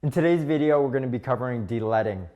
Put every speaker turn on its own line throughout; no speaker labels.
In today's video, we're going to be covering deleading.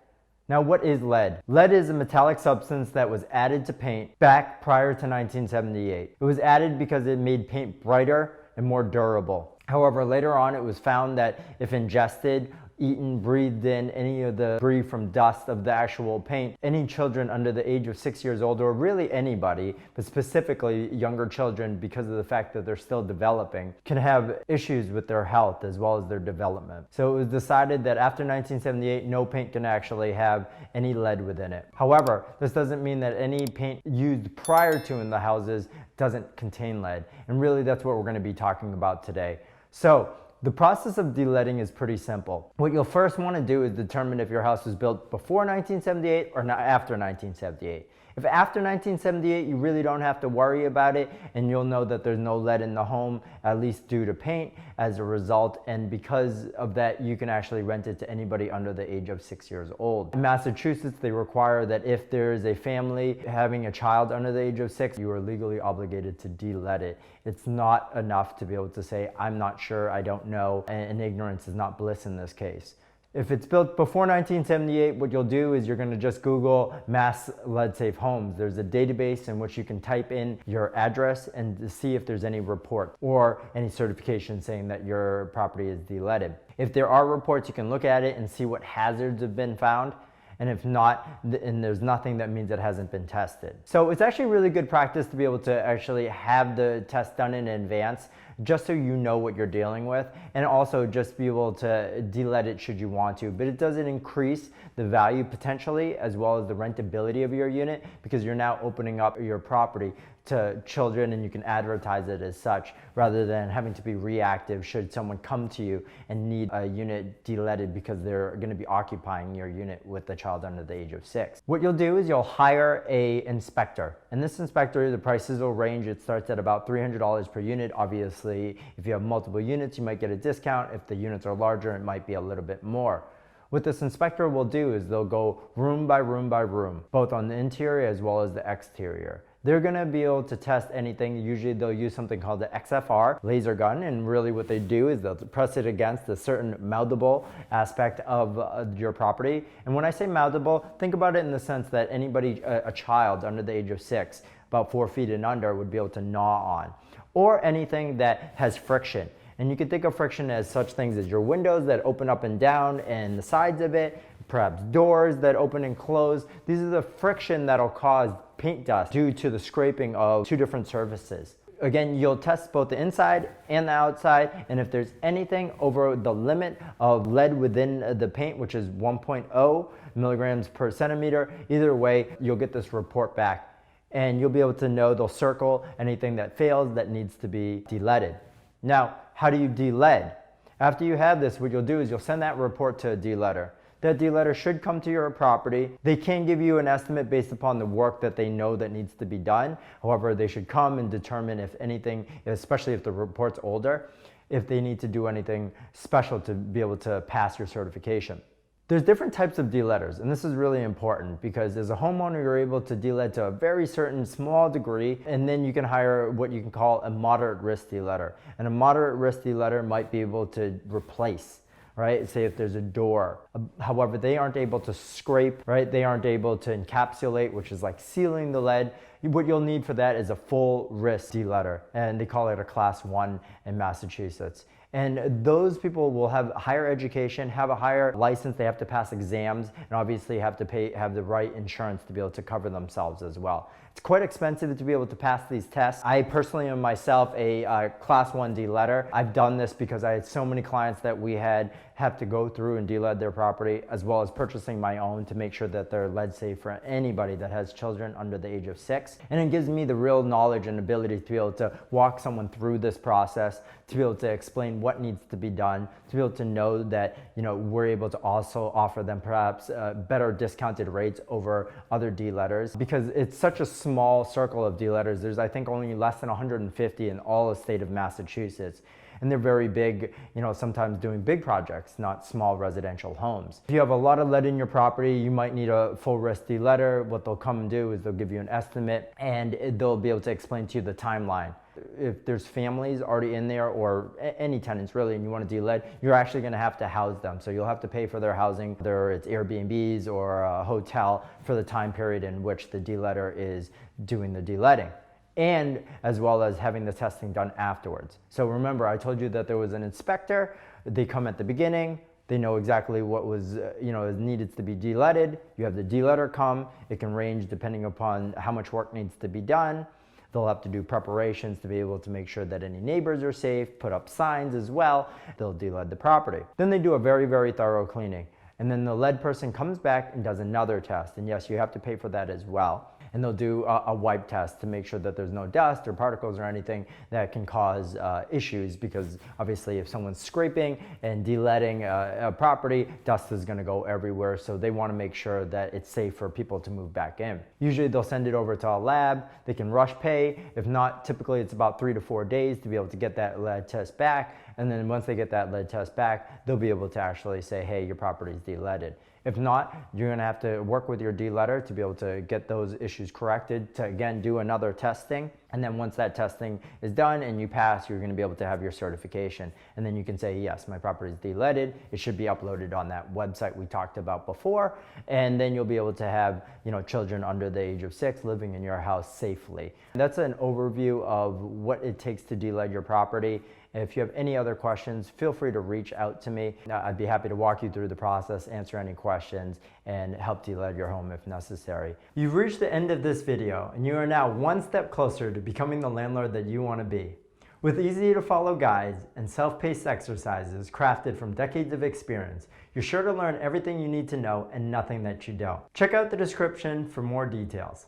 Now, what is lead? Lead is a metallic substance that was added to paint back prior to 1978. It was added because it made paint brighter and more durable. However, later on it was found that if ingested, eaten, breathed in any of the debris from dust of the actual paint, any children under the age of 6 years old, or really anybody, but specifically younger children, because of the fact that they're still developing, can have issues with their health as well as their development. So it was decided that after 1978, no paint can actually have any lead within it. However, this doesn't mean that any paint used prior to in the houses doesn't contain lead. And really that's what we're going to be talking about today. So the process of deleading is pretty simple. What you'll first want to do is determine if your house was built before 1978 or not after 1978. If after 1978, you really don't have to worry about it, and you'll know that there's no lead in the home, at least due to paint as a result, and because of that, you can actually rent it to anybody under the age of 6 years old. In Massachusetts, they require that if there is a family having a child under the age of 6, you are legally obligated to delead it. It's not enough to be able to say, I'm not sure, I don't know, and ignorance is not bliss in this case. If it's built before 1978, what you'll do is you're going to just Google mass lead safe homes. There's a database in which you can type in your address and to see if there's any report or any certification saying that your property is deleaded. If there are reports, you can look at it and see what hazards have been found. And if not, and there's nothing, that means it hasn't been tested. So it's actually really good practice to be able to actually have the test done in advance, just so you know what you're dealing with, and also just be able to delead it should you want to. But it doesn't increase the value potentially, as well as the rentability of your unit, because you're now opening up your property to children and you can advertise it as such, rather than having to be reactive should someone come to you and need a unit deleaded because they're going to be occupying your unit with a child under the age of 6. What you'll do is you'll hire an inspector, and this inspector, the prices will range. It starts at about $300 per unit. Obviously, if you have multiple units, you might get a discount. If the units are larger, it might be a little bit more. What this inspector will do is they'll go room by room by room, both on the interior as well as the exterior. They're going to be able to test anything. Usually they'll use something called the XFR laser gun, and really what they do is they'll press it against a certain mountable aspect of your property. And when I say mountable, think about it in the sense that anybody, a child under the age of 6, about 4 feet and under, would be able to gnaw on, or anything that has friction. And you can think of friction as such things as your windows that open up and down and the sides of it, perhaps doors that open and close. These are the friction that'll cause paint dust due to the scraping of two different surfaces. Again, you'll test both the inside and the outside, and if there's anything over the limit of lead within the paint, which is 1.0 milligrams per centimeter, either way, you'll get this report back. And you'll be able to know, they'll circle anything that fails that needs to be deleaded. Now, how do you delead? After you have this, what you'll do is you'll send that report to a deleader. That deleader should come to your property. They can give you an estimate based upon the work that they know that needs to be done. However, they should come and determine if anything, especially if the report's older, if they need to do anything special to be able to pass your certification. There's different types of deleaders, and this is really important because as a homeowner, you're able to delead to a very certain small degree, and then you can hire what you can call a moderate risk deleader. And a moderate risk deleader might be able to replace, right? Say if there's a door. However, they aren't able to scrape, right? They aren't able to encapsulate, which is like sealing the lead. What you'll need for that is a full risk deleader, and they call it a class 1 in Massachusetts. And those people will have higher education, have a higher license, they have to pass exams, and obviously have the right insurance to be able to cover themselves as well. It's quite expensive to be able to pass these tests. I personally am myself a class 1 deleader. I've done this because I had so many clients that we have to go through and delead their property, as well as purchasing my own to make sure that they're lead safe for anybody that has children under the age of 6. And it gives me the real knowledge and ability to be able to walk someone through this process, to be able to explain what needs to be done, to be able to know that, you know, we're able to also offer them perhaps better discounted rates over other deleaders, because it's such a small circle of deleaders. There's, I think, only less than 150 in all the state of Massachusetts. And they're very big, you know, sometimes doing big projects, not small residential homes. If you have a lot of lead in your property, you might need a full risk deleader. What they'll come and do is they'll give you an estimate, and they'll be able to explain to you the timeline. If there's families already in there, or any tenants really, and you want to delead, you're actually going to have to house them. So you'll have to pay for their housing, whether it's Airbnbs or a hotel, for the time period in which the deleader is doing the deletting, and as well as having the testing done afterwards. So remember, I told you that there was an inspector. They come at the beginning. They know exactly what was, needed to be deleaded. You have the deleader come. It can range depending upon how much work needs to be done. They'll have to do preparations to be able to make sure that any neighbors are safe, put up signs as well. They'll delead the property. Then they do a very, very thorough cleaning. And then the lead person comes back and does another test. And yes, you have to pay for that as well. And they'll do a wipe test to make sure that there's no dust or particles or anything that can cause issues, because obviously if someone's scraping and deleading a property, dust is going to go everywhere. So they want to make sure that it's safe for people to move back in. Usually they'll send it over to a lab. They can rush pay. If not, typically it's about 3 to 4 days to be able to get that lead test back. And then once they get that lead test back, they'll be able to actually say, hey, your property's deleaded. If not, you're going to have to work with your deleader to be able to get those issues corrected, to again do another testing. And then once that testing is done and you pass, you're going to be able to have your certification. And then you can say, yes, my property is deleaded. It should be uploaded on that website we talked about before. And then you'll be able to have, children under the age of 6 living in your house safely. That's an overview of what it takes to delead your property. If you have any other questions, feel free to reach out to me. I'd be happy to walk you through the process, answer any questions, and help delead your home if necessary. You've reached the end of this video, and you are now one step closer to becoming the landlord that you want to be. With easy to follow guides and self-paced exercises crafted from decades of experience, you're sure to learn everything you need to know and nothing that you don't. Check out the description for more details.